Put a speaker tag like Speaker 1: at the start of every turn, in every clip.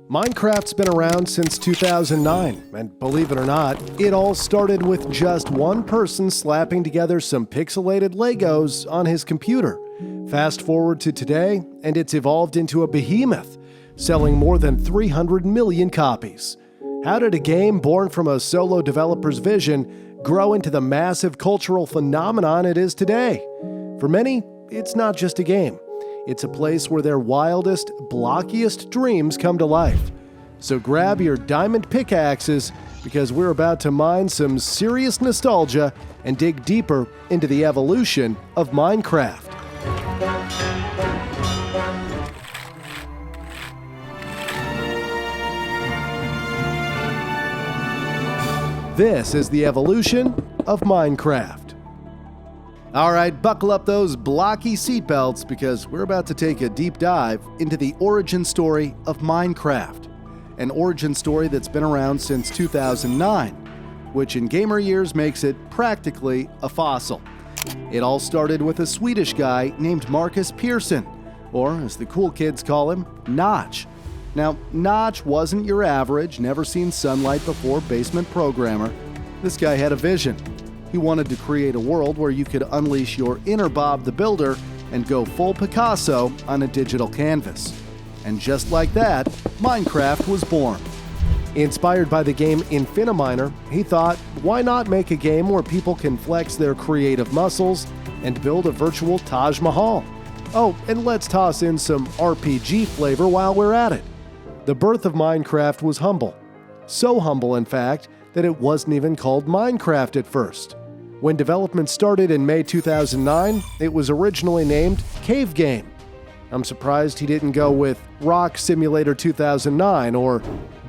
Speaker 1: Minecraft's been around since 2009, and believe it or not, it all started with just one person slapping together some pixelated Legos on his computer. Fast forward to today, and it's evolved into a behemoth, selling more than 300 million copies. How did a game born from a solo developer's vision grow into the massive cultural phenomenon it is today? For many, it's not just a game. It's a place where their wildest, blockiest dreams come to life. So grab your diamond pickaxes, because we're about to mine some serious nostalgia and dig deeper into the evolution of Minecraft. This is the evolution of Minecraft. All right, buckle up those blocky seatbelts because we're about to take a deep dive into the origin story of Minecraft. An origin story that's been around since 2009, which in gamer years makes it practically a fossil. It all started with a Swedish guy named Marcus Persson, or as the cool kids call him, Notch. Now, Notch wasn't your average, never seen sunlight before basement programmer. This guy had a vision. He wanted to create a world where you could unleash your inner Bob the Builder and go full Picasso on a digital canvas. And just like that, Minecraft was born. Inspired by the game Infiniminer, he thought, why not make a game where people can flex their creative muscles and build a virtual Taj Mahal? Oh, and let's toss in some RPG flavor while we're at it. The birth of Minecraft was humble. So humble, in fact, that it wasn't even called Minecraft at first. When development started in May 2009, it was originally named Cave Game. I'm surprised he didn't go with Rock Simulator 2009 or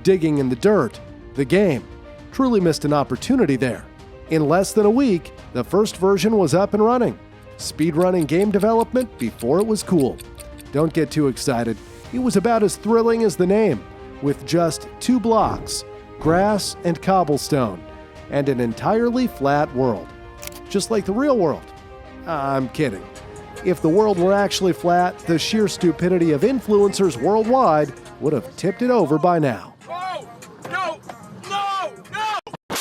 Speaker 1: Digging in the Dirt, the game. Truly missed an opportunity there. In less than a week, the first version was up and running. Speedrunning game development before it was cool. Don't get too excited. It was about as thrilling as the name, with just 2 blocks, grass and cobblestone, and an entirely flat world. Just like the real world. I'm kidding. If the world were actually flat, the sheer stupidity of influencers worldwide would have tipped it over by now.
Speaker 2: Oh, no, no, no!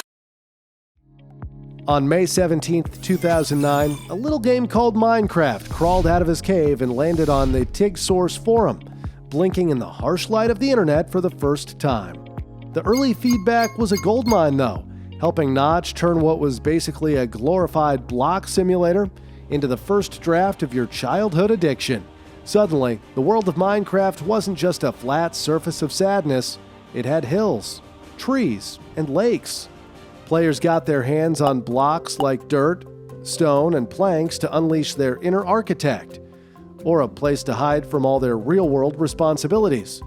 Speaker 1: On May 17th, 2009, a little game called Minecraft crawled out of his cave and landed on the TIG Source forum, blinking in the harsh light of the internet for the first time. The early feedback was a goldmine, though, helping Notch turn what was basically a glorified block simulator into the first draft of your childhood addiction. Suddenly, the world of Minecraft wasn't just a flat surface of sadness, it had hills, trees, and lakes. Players got their hands on blocks like dirt, stone, and planks to unleash their inner architect, or a place to hide from all their real-world responsibilities.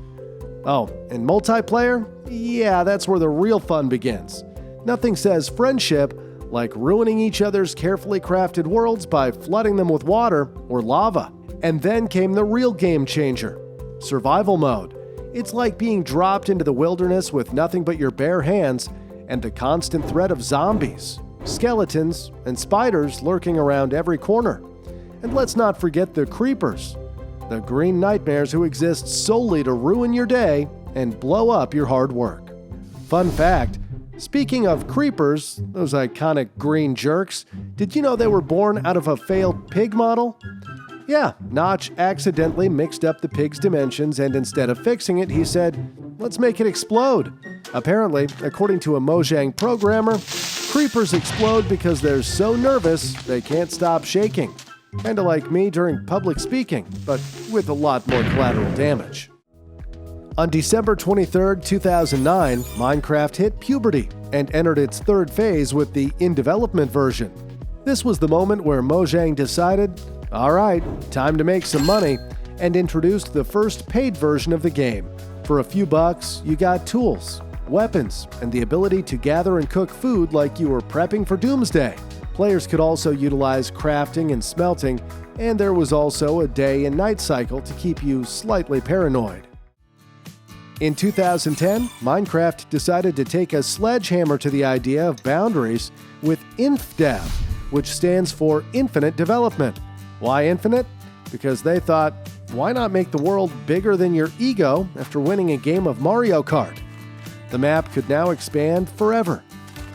Speaker 1: Oh, and multiplayer? Yeah, that's where the real fun begins. Nothing says friendship like ruining each other's carefully crafted worlds by flooding them with water or lava. And then came the real game changer, survival mode. It's like being dropped into the wilderness with nothing but your bare hands and the constant threat of zombies, skeletons, and spiders lurking around every corner. And let's not forget the creepers, the green nightmares who exist solely to ruin your day and blow up your hard work. Fun fact, speaking of creepers, those iconic green jerks, did you know they were born out of a failed pig model? Yeah, Notch accidentally mixed up the pig's dimensions, and instead of fixing it, he said, let's make it explode. Apparently, according to a Mojang programmer, creepers explode because they're so nervous they can't stop shaking. Kinda like me during public speaking, but with a lot more collateral damage. On December 23, 2009, Minecraft hit puberty and entered its third phase with the in-development version. This was the moment where Mojang decided, all right, time to make some money, and introduced the first paid version of the game. For a few bucks, you got tools, weapons, and the ability to gather and cook food like you were prepping for Doomsday. Players could also utilize crafting and smelting, and there was also a day and night cycle to keep you slightly paranoid. In 2010, Minecraft decided to take a sledgehammer to the idea of boundaries with Infdev, which stands for Infinite Development. Why infinite? Because they thought, why not make the world bigger than your ego after winning a game of Mario Kart? The map could now expand forever,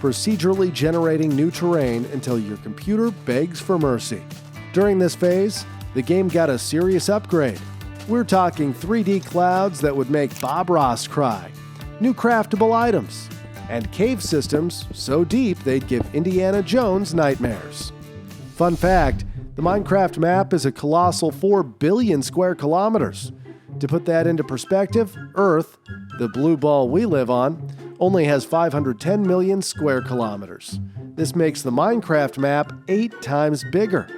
Speaker 1: procedurally generating new terrain until your computer begs for mercy. During this phase, the game got a serious upgrade. We're talking 3D clouds that would make Bob Ross cry, new craftable items, and cave systems so deep they'd give Indiana Jones nightmares. Fun fact, the Minecraft map is a colossal 4 billion square kilometers. To put that into perspective, Earth, the blue ball we live on, only has 510 million square kilometers. This makes the Minecraft map 8 times bigger.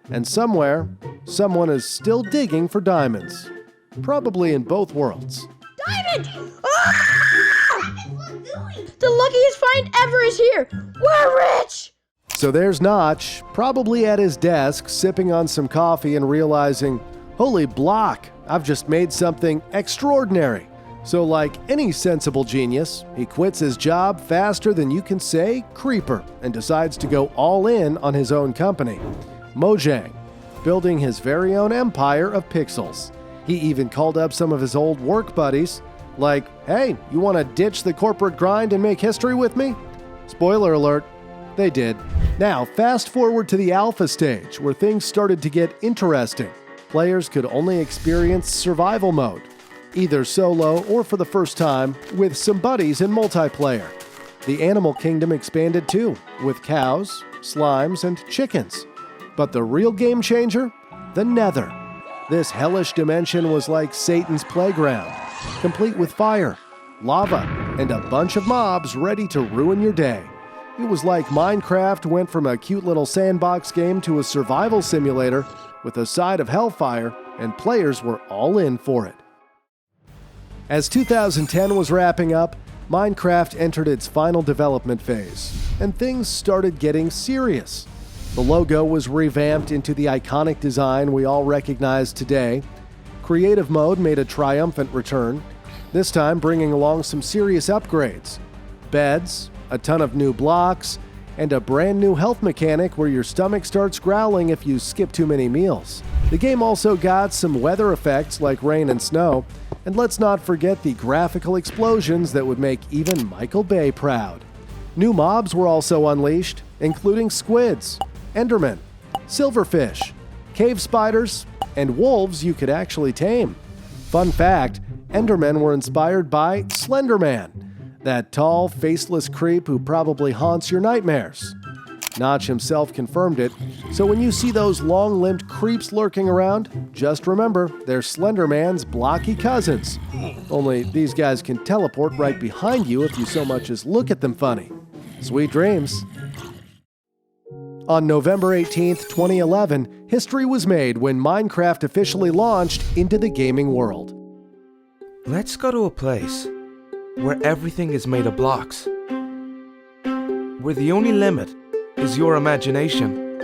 Speaker 1: And somewhere, someone is still digging for diamonds. Probably in both worlds.
Speaker 3: Diamond! Ah! The luckiest find ever is here! We're rich!
Speaker 1: So there's Notch, probably at his desk, sipping on some coffee and realizing, holy block, I've just made something extraordinary. So like any sensible genius, he quits his job faster than you can say creeper and decides to go all in on his own company, Mojang, building his very own empire of pixels. He even called up some of his old work buddies, like, hey, you want to ditch the corporate grind and make history with me? Spoiler alert, they did. Now, fast forward to the alpha stage, where things started to get interesting. Players could only experience survival mode, either solo or for the first time, with some buddies in multiplayer. The animal kingdom expanded too, with cows, slimes, and chickens. But the real game changer? The Nether. This hellish dimension was like Satan's playground, complete with fire, lava, and a bunch of mobs ready to ruin your day. It was like Minecraft went from a cute little sandbox game to a survival simulator with a side of hellfire, and players were all in for it. As 2010 was wrapping up, Minecraft entered its final development phase, and things started getting serious. The logo was revamped into the iconic design we all recognize today. Creative mode made a triumphant return, this time bringing along some serious upgrades. Beds, a ton of new blocks, and a brand new health mechanic where your stomach starts growling if you skip too many meals. The game also got some weather effects like rain and snow, and let's not forget the graphical explosions that would make even Michael Bay proud. New mobs were also unleashed, including squids, endermen, silverfish, cave spiders, and wolves you could actually tame. Fun fact, endermen were inspired by Slenderman, that tall, faceless creep who probably haunts your nightmares. Notch himself confirmed it, so when you see those long-limbed creeps lurking around, just remember they're Slenderman's blocky cousins. Only these guys can teleport right behind you if you so much as look at them funny. Sweet dreams. On November 18, 2011, history was made when Minecraft officially launched into the gaming world.
Speaker 4: Let's go to a place where everything is made of blocks, where the only limit is your imagination.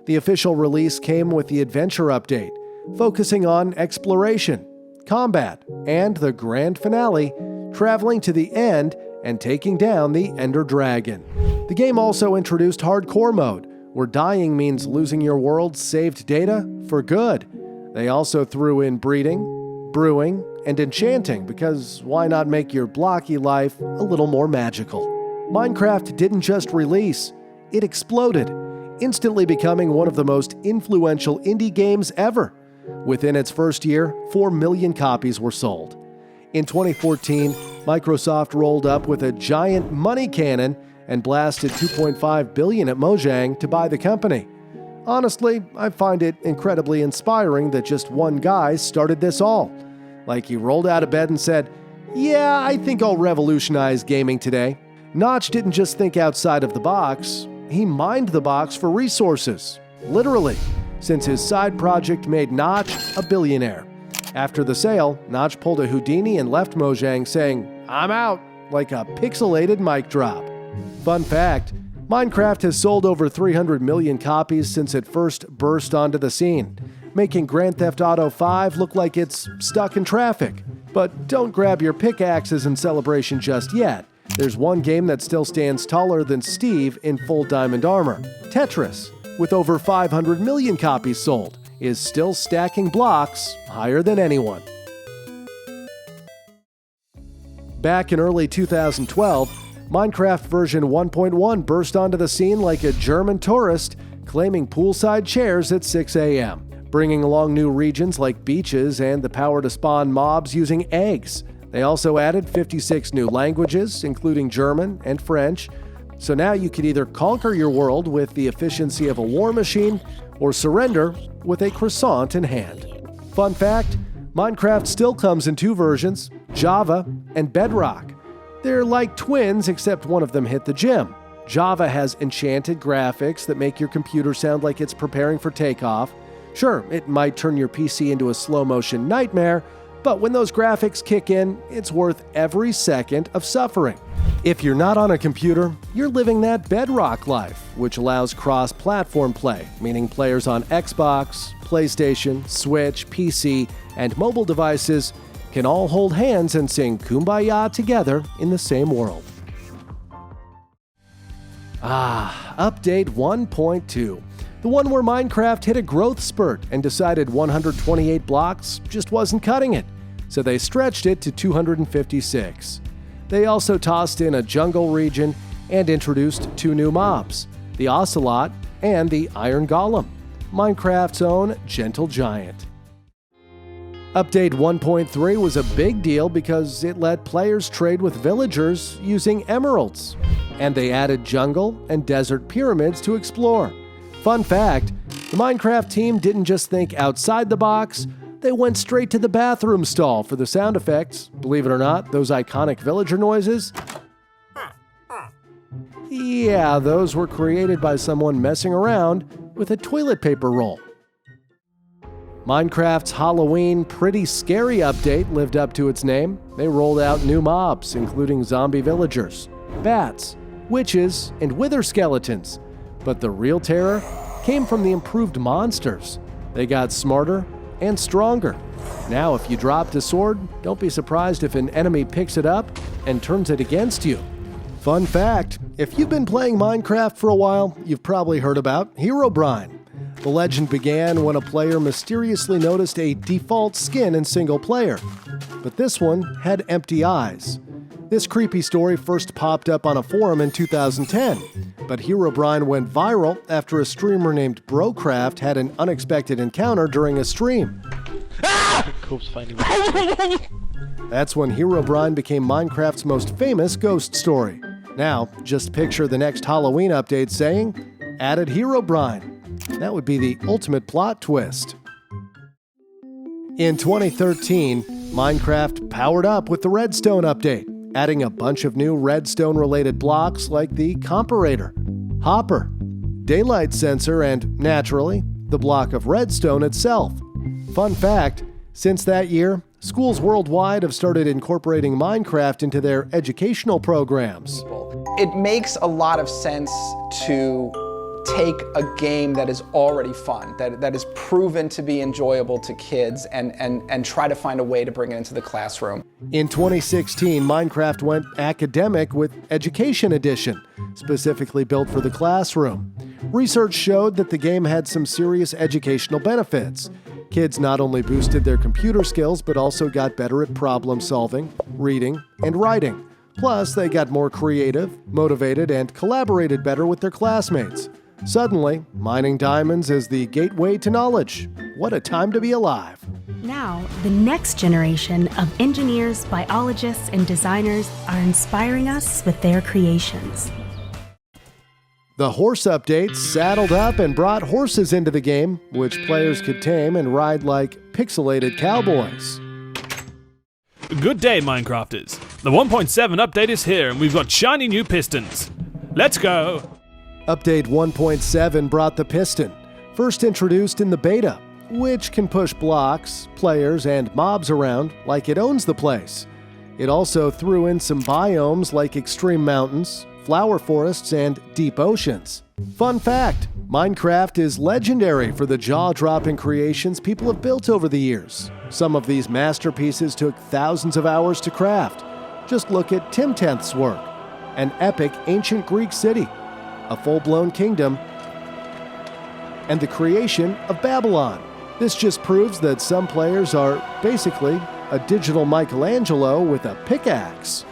Speaker 1: The official release came with the adventure update, focusing on exploration, combat, and the grand finale, traveling to the end and taking down the Ender Dragon. The game also introduced hardcore mode, where dying means losing your world's saved data for good. They also threw in breeding, brewing, and enchanting, because why not make your blocky life a little more magical? Minecraft didn't just release, it exploded, instantly becoming one of the most influential indie games ever. Within its first year, 4 million copies were sold. In 2014, Microsoft rolled up with a giant money cannon and blasted $2.5 billion at Mojang to buy the company. Honestly, I find it incredibly inspiring that just one guy started this all. Like he rolled out of bed and said, "Yeah, I think I'll revolutionize gaming today." Notch didn't just think outside of the box, he mined the box for resources, literally, since his side project made Notch a billionaire. After the sale, Notch pulled a Houdini and left Mojang saying, "I'm out," like a pixelated mic drop. Fun fact, Minecraft has sold over 300 million copies since it first burst onto the scene, making Grand Theft Auto 5 look like it's stuck in traffic. But don't grab your pickaxes in celebration just yet. There's one game that still stands taller than Steve in full diamond armor, Tetris, with over 500 million copies sold. is still stacking blocks higher than anyone. Back in early 2012, Minecraft version 1.1 burst onto the scene like a German tourist, claiming poolside chairs at 6 a.m., bringing along new regions like beaches and the power to spawn mobs using eggs. They also added 56 new languages, including German and French, so now you could either conquer your world with the efficiency of a war machine or surrender with a croissant in hand. Fun fact, Minecraft still comes in two versions, Java and Bedrock. They're like twins, except one of them hit the gym. Java has enchanted graphics that make your computer sound like it's preparing for takeoff. Sure, it might turn your PC into a slow-motion nightmare, but when those graphics kick in, it's worth every second of suffering. If you're not on a computer, you're living that Bedrock life, which allows cross-platform play, meaning players on Xbox, PlayStation, Switch, PC, and mobile devices can all hold hands and sing Kumbaya together in the same world. Update 1.2. The one where Minecraft hit a growth spurt and decided 128 blocks just wasn't cutting it, so they stretched it to 256. They also tossed in a jungle region and introduced two new mobs, the Ocelot and the Iron Golem, Minecraft's own gentle giant. Update 1.3 was a big deal because it let players trade with villagers using emeralds, and they added jungle and desert pyramids to explore. Fun fact, the Minecraft team didn't just think outside the box, they went straight to the bathroom stall for the sound effects. Believe it or not, those iconic villager noises, yeah, those were created by someone messing around with a toilet paper roll. Minecraft's Halloween Pretty Scary update lived up to its name. They rolled out new mobs, including zombie villagers, bats, witches, and wither skeletons. But the real terror came from the improved monsters. They got smarter and stronger. Now, if you dropped a sword, don't be surprised if an enemy picks it up and turns it against you. Fun fact, if you've been playing Minecraft for a while, you've probably heard about Herobrine. The legend began when a player mysteriously noticed a default skin in single player, but this one had empty eyes. This creepy story first popped up on a forum in 2010, but Herobrine went viral after a streamer named Brocraft had an unexpected encounter during a stream. That's when Herobrine became Minecraft's most famous ghost story. Now, just picture the next Halloween update saying, "Added Herobrine." That would be the ultimate plot twist. In 2013, Minecraft powered up with the Redstone update, adding a bunch of new redstone-related blocks like the Comparator, Hopper, Daylight Sensor, and, naturally, the block of redstone itself. Fun fact, since that year, schools worldwide have started incorporating Minecraft into their educational programs.
Speaker 5: It makes a lot of sense to take a game that is already fun, that is proven to be enjoyable to kids, and try to find a way to bring it into the classroom.
Speaker 1: In 2016, Minecraft went academic with Education Edition, specifically built for the classroom. Research showed that the game had some serious educational benefits. Kids not only boosted their computer skills, but also got better at problem solving, reading, and writing. Plus, they got more creative, motivated, and collaborated better with their classmates. Suddenly, mining diamonds is the gateway to knowledge. What a time to be alive.
Speaker 6: Now, the next generation of engineers, biologists, and designers are inspiring us with their creations.
Speaker 1: The horse updates saddled up and brought horses into the game, which players could tame and ride like pixelated cowboys.
Speaker 2: Good day, Minecrafters. The 1.7 update is here and we've got shiny new pistons. Let's go!
Speaker 1: Update 1.7 brought the piston, first introduced in the beta, which can push blocks, players, and mobs around like it owns the place. It also threw in some biomes like extreme mountains, flower forests, and deep oceans. Fun fact, Minecraft is legendary for the jaw-dropping creations people have built over the years. Some of these masterpieces took thousands of hours to craft. Just look at Tim Tenth's work, an epic ancient Greek city, a full-blown kingdom, and the creation of Babylon. This just proves that some players are basically a digital Michelangelo with a pickaxe.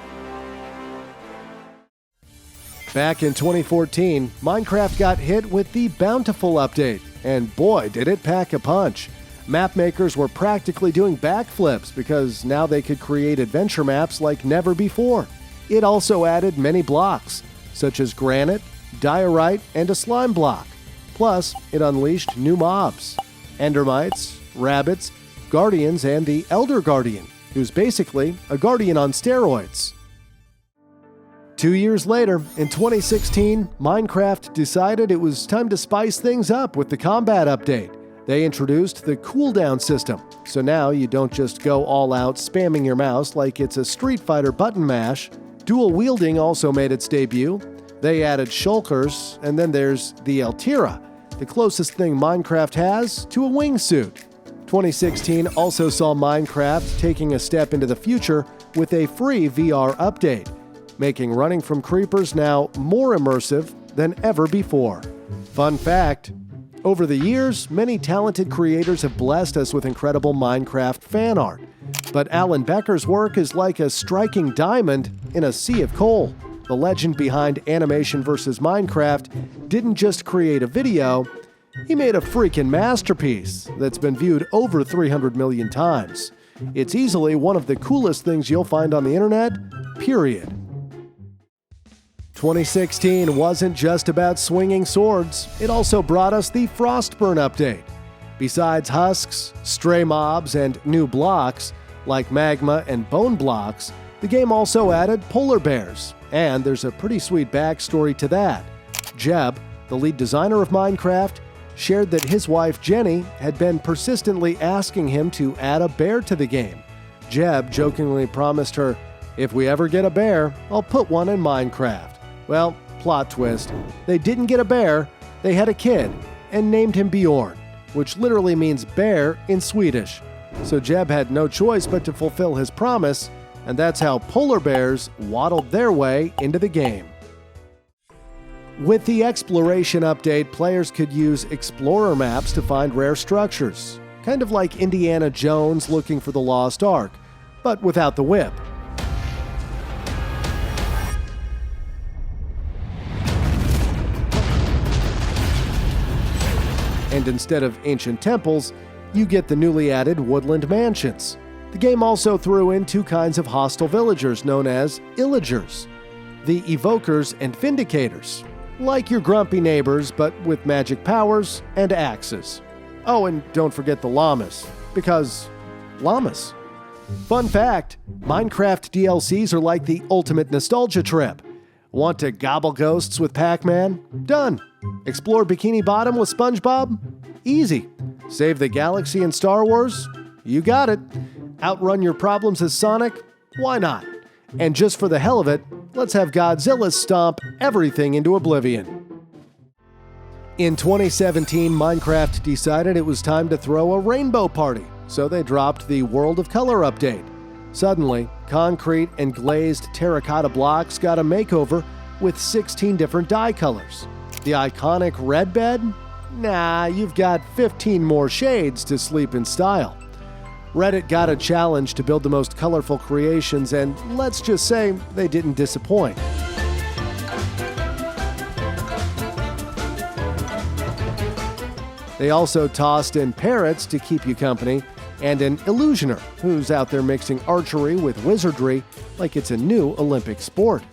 Speaker 1: Back in 2014, Minecraft got hit with the Bountiful update, and boy, did it pack a punch. Map makers were practically doing backflips because now they could create adventure maps like never before. It also added many blocks, such as granite, diorite, and a slime block. Plus, it unleashed new mobs: endermites, rabbits, guardians, and the Elder Guardian, who's basically a guardian on steroids. 2 years later, in 2016, Minecraft decided it was time to spice things up with the combat update. They introduced the cooldown system, so now you don't just go all out spamming your mouse like it's a Street Fighter button mash. Dual wielding also made its debut. They added shulkers, and then there's the Altira, the closest thing Minecraft has to a wingsuit. 2016 also saw Minecraft taking a step into the future with a free VR update, making running from creepers now more immersive than ever before. Fun fact: over the years, many talented creators have blessed us with incredible Minecraft fan art. But Alan Becker's work is like a striking diamond in a sea of coal. The legend behind Animation vs. Minecraft didn't just create a video, he made a freaking masterpiece that's been viewed over 300 million times. It's easily one of the coolest things you'll find on the internet, period. 2016 wasn't just about swinging swords, it also brought us the Frostburn update. Besides husks, stray mobs, and new blocks, like magma and bone blocks, the game also added polar bears, and there's a pretty sweet backstory to that. Jeb, the lead designer of Minecraft, shared that his wife Jenny had been persistently asking him to add a bear to the game. Jeb jokingly promised her, "If we ever get a bear, I'll put one in Minecraft." Well, plot twist, they didn't get a bear, they had a kid, and named him Bjorn, which literally means bear in Swedish. So Jeb had no choice but to fulfill his promise, and that's how polar bears waddled their way into the game. With the exploration update, players could use explorer maps to find rare structures, kind of like Indiana Jones looking for the Lost Ark, but without the whip. And instead of ancient temples, you get the newly added woodland mansions. The game also threw in two kinds of hostile villagers known as illagers, the evokers and vindicators, like your grumpy neighbors but with magic powers and axes. Oh, and don't forget the llamas, because llamas. Fun fact, Minecraft DLCs are like the ultimate nostalgia trip. Want to gobble ghosts with Pac-Man? Done. Explore Bikini Bottom with SpongeBob? Easy. Save the galaxy in Star Wars? You got it. Outrun your problems as Sonic? Why not? And just for the hell of it, let's have Godzilla stomp everything into oblivion. In 2017, Minecraft decided it was time to throw a rainbow party, so they dropped the World of Color update. Suddenly, concrete and glazed terracotta blocks got a makeover with 16 different dye colors. The iconic red bed? Nah, you've got 15 more shades to sleep in style. Reddit got a challenge to build the most colorful creations, and let's just say they didn't disappoint. They also tossed in parrots to keep you company, and an illusioner who's out there mixing archery with wizardry like it's a new Olympic sport.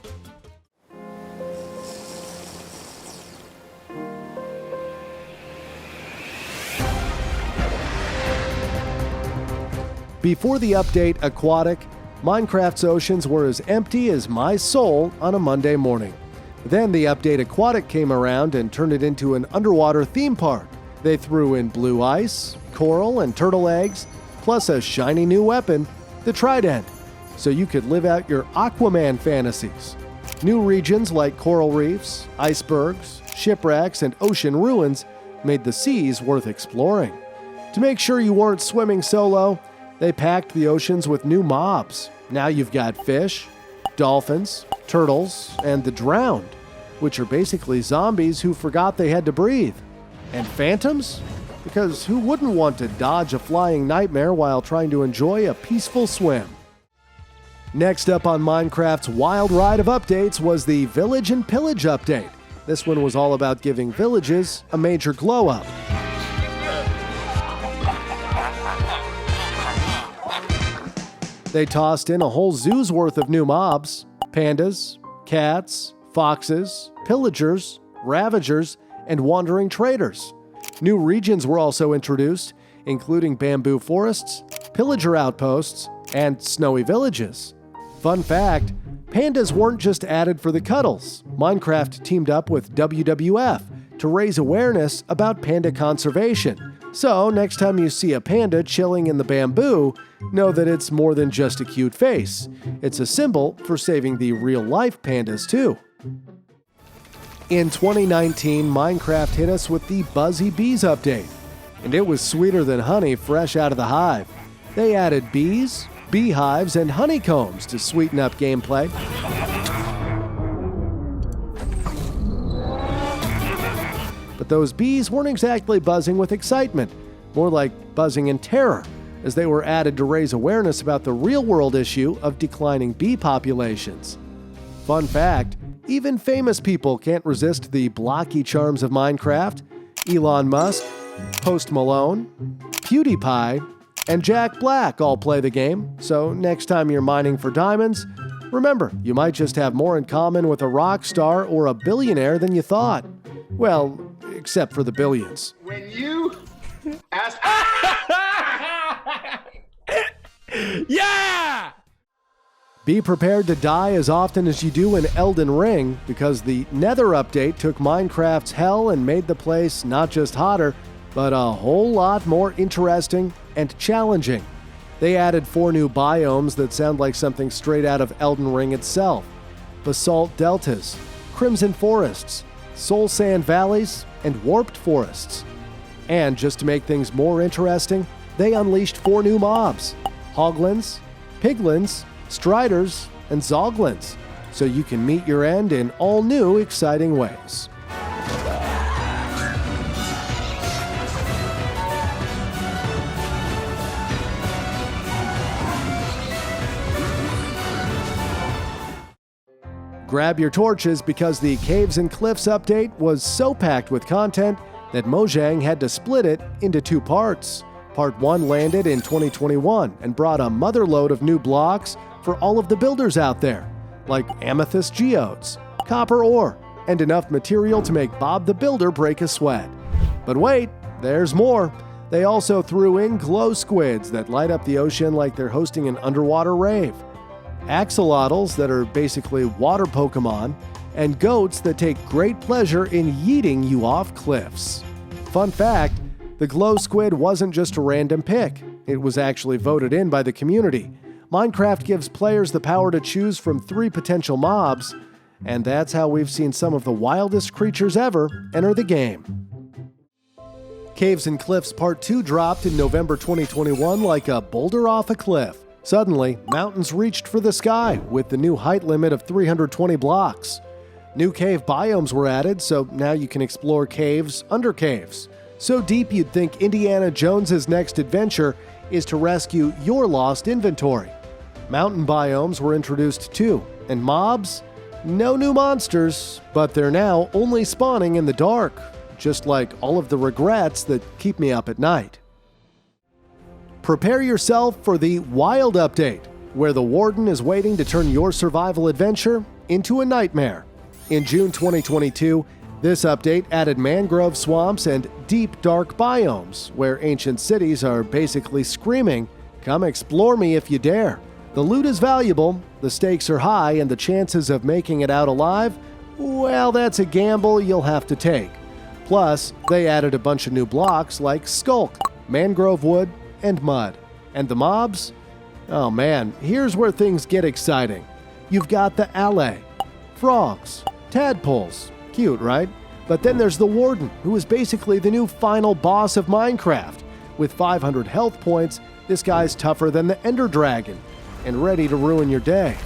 Speaker 1: Before the update Aquatic, Minecraft's oceans were as empty as my soul on a Monday morning. Then the update Aquatic came around and turned it into an underwater theme park. They threw in blue ice, coral, and turtle eggs, plus a shiny new weapon, the Trident, so you could live out your Aquaman fantasies. New regions like coral reefs, icebergs, shipwrecks, and ocean ruins made the seas worth exploring. To make sure you weren't swimming solo, they packed the oceans with new mobs. Now you've got fish, dolphins, turtles, and the drowned, which are basically zombies who forgot they had to breathe. And phantoms? because who wouldn't want to dodge a flying nightmare while trying to enjoy a peaceful swim? Next up on Minecraft's wild ride of updates was the Village and Pillage update. This one was all about giving villages a major glow-up. They tossed in a whole zoo's worth of new mobs: pandas, cats, foxes, pillagers, ravagers, and wandering traders. New regions were also introduced, including bamboo forests, pillager outposts, and snowy villages. Fun fact, pandas weren't just added for the cuddles. Minecraft teamed up with WWF to raise awareness about panda conservation. So next time you see a panda chilling in the bamboo, know that it's more than just a cute face. It's a symbol for saving the real-life pandas too. In 2019, Minecraft hit us with the Buzzy Bees update, and it was sweeter than honey fresh out of the hive. They added bees, beehives, and honeycombs to sweeten up gameplay. But those bees weren't exactly buzzing with excitement, more like buzzing in terror, as they were added to raise awareness about the real-world issue of declining bee populations. Fun fact, even famous people can't resist the blocky charms of Minecraft. Elon Musk, Post Malone, PewDiePie, and Jack Black all play the game, so next time you're mining for diamonds, remember, you might just have more in common with a rock star or a billionaire than you thought. Well, except for the billions.
Speaker 7: When you ask...
Speaker 2: Yeah!
Speaker 1: Be prepared to die as often as you do in Elden Ring, because the Nether update took Minecraft's hell and made the place not just hotter, but a whole lot more interesting and challenging. They added 4 new biomes that sound like something straight out of Elden Ring itself: basalt deltas, crimson forests, soul sand valleys, and warped forests. And just to make things more interesting, they unleashed 4 new mobs: hoglins, piglins, striders, and zoglins, so you can meet your end in all new exciting ways. Grab your torches, because the Caves and Cliffs update was so packed with content that Mojang had to split it into 2 parts. Part 1 landed in 2021 and brought a motherload of new blocks for all of the builders out there, like amethyst geodes, copper ore, and enough material to make Bob the Builder break a sweat. But wait, there's more. They also threw in glow squids that light up the ocean like they're hosting an underwater rave, axolotls that are basically water Pokemon, and goats that take great pleasure in yeeting you off cliffs. Fun fact, the glow squid wasn't just a random pick. It was actually voted in by the community. Minecraft gives players the power to choose from 3 potential mobs, and that's how we've seen some of the wildest creatures ever enter the game. Caves and Cliffs Part 2 dropped in November 2021 like a boulder off a cliff. Suddenly, mountains reached for the sky with the new height limit of 320 blocks. New cave biomes were added, so now you can explore caves under caves. So deep you'd think Indiana Jones's next adventure is to rescue your lost inventory. Mountain biomes were introduced too, and mobs? No new monsters, but they're now only spawning in the dark, just like all of the regrets that keep me up at night. Prepare yourself for the Wild Update, where the Warden is waiting to turn your survival adventure into a nightmare. In June 2022, this update added mangrove swamps and deep, dark biomes, where ancient cities are basically screaming, "Come explore me if you dare." The loot is valuable, the stakes are high, and the chances of making it out alive, well, that's a gamble you'll have to take. Plus, they added a bunch of new blocks like skulk, mangrove wood, and mud. And the mobs? Oh man, here's where things get exciting. You've got the allay, frogs, tadpoles. Cute, right? But then there's the Warden, who is basically the new final boss of Minecraft. With 500 health points, this guy's tougher than the Ender Dragon, and ready to ruin your day.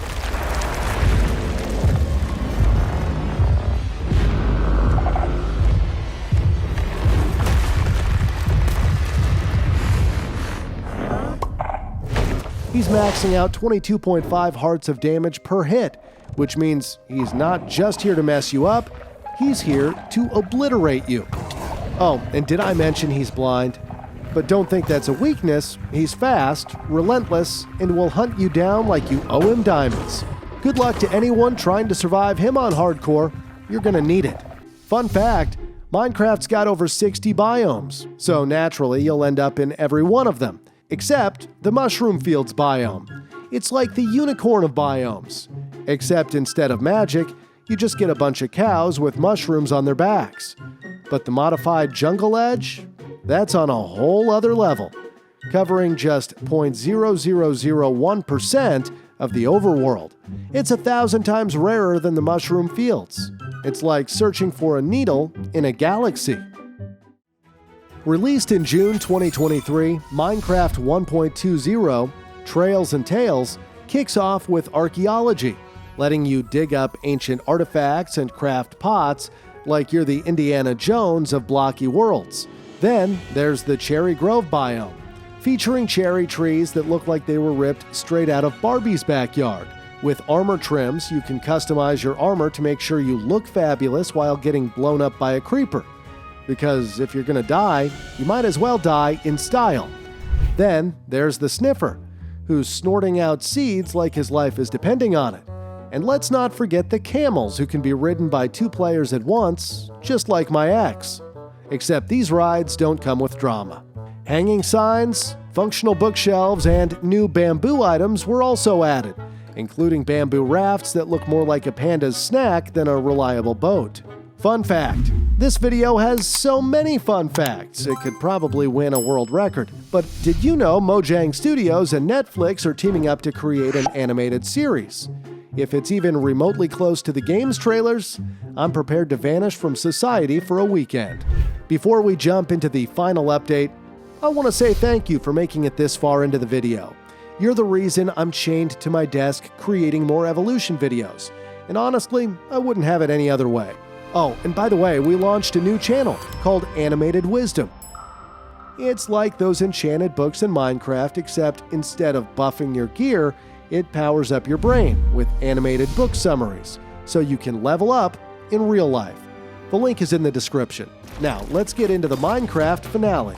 Speaker 1: He's maxing out 22.5 hearts of damage per hit, which means he's not just here to mess you up, he's here to obliterate you. Oh, and did I mention he's blind? But don't think that's a weakness. He's fast, relentless, and will hunt you down like you owe him diamonds. Good luck to anyone trying to survive him on hardcore. You're gonna need it. Fun fact, Minecraft's got over 60 biomes, so naturally you'll end up in every one of them, except the Mushroom Fields biome. It's like the unicorn of biomes, except instead of magic, you just get a bunch of cows with mushrooms on their backs. But the modified Jungle Edge? That's on a whole other level, covering just 0.0001% of the overworld. It's 1,000 times rarer than the Mushroom Fields. It's like searching for a needle in a galaxy. Released in June 2023, Minecraft 1.20, Trails and Tales, kicks off with archaeology, letting you dig up ancient artifacts and craft pots like you're the Indiana Jones of blocky worlds. Then there's the Cherry Grove biome, featuring cherry trees that look like they were ripped straight out of Barbie's backyard. With armor trims, you can customize your armor to make sure you look fabulous while getting blown up by a creeper. Because if you're gonna die, you might as well die in style. Then there's the Sniffer, who's snorting out seeds like his life is depending on it. And let's not forget the camels, who can be ridden by 2 players at once, just like my ex. Except these rides don't come with drama. Hanging signs, functional bookshelves, and new bamboo items were also added, including bamboo rafts that look more like a panda's snack than a reliable boat. Fun fact: this video has so many fun facts, it could probably win a world record. But did you know Mojang Studios and Netflix are teaming up to create an animated series? If it's even remotely close to the game's trailers, I'm prepared to vanish from society for a weekend. Before we jump into the final update, I want to say thank you for making it this far into the video. You're the reason I'm chained to my desk creating more evolution videos, and honestly, I wouldn't have it any other way. Oh, and by the way, we launched a new channel called Animated Wisdom. It's like those enchanted books in Minecraft, except instead of buffing your gear, it powers up your brain with animated book summaries, so you can level up in real life. The link is in the description. Now, let's get into the Minecraft finale.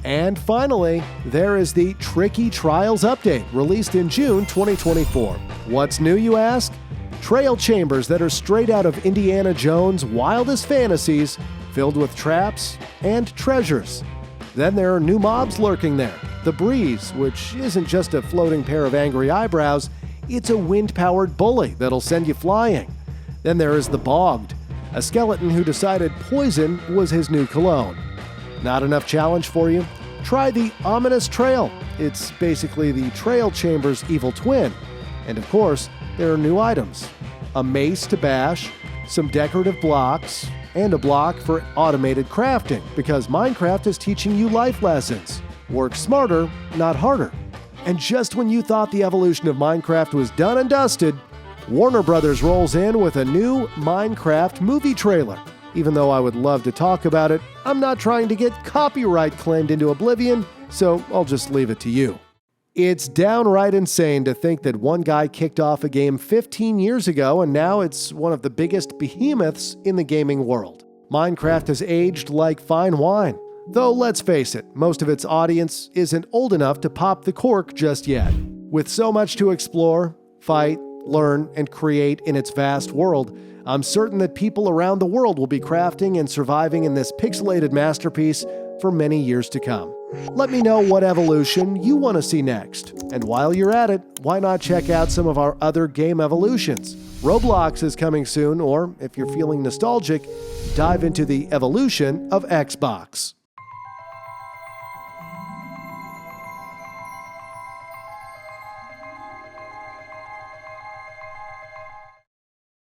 Speaker 1: And finally, there is the Tricky Trials update, released in June 2024. What's new, you ask? Trail chambers that are straight out of Indiana Jones' wildest fantasies, filled with traps and treasures. Then there are new mobs lurking there. The Breeze, which isn't just a floating pair of angry eyebrows, it's a wind-powered bully that'll send you flying. Then there is the Bogged, a skeleton who decided poison was his new cologne. Not enough challenge for you? Try the Ominous Trail. It's basically the Trail Chamber's evil twin. And of course, there are new items. A mace to bash, some decorative blocks, and a block for automated crafting, because Minecraft is teaching you life lessons. Work smarter, not harder. And just when you thought the evolution of Minecraft was done and dusted, Warner Brothers rolls in with a new Minecraft movie trailer. Even though I would love to talk about it, I'm not trying to get copyright claimed into oblivion, so I'll just leave it to you. It's downright insane to think that one guy kicked off a game 15 years ago and now it's one of the biggest behemoths in the gaming world. Minecraft has aged like fine wine. Though let's face it, most of its audience isn't old enough to pop the cork just yet. With so much to explore, fight, learn, and create in its vast world, I'm certain that people around the world will be crafting and surviving in this pixelated masterpiece for many years to come. Let me know what evolution you want to see next. And while you're at it, why not check out some of our other game evolutions? Roblox is coming soon, or if you're feeling nostalgic, dive into the evolution of Xbox.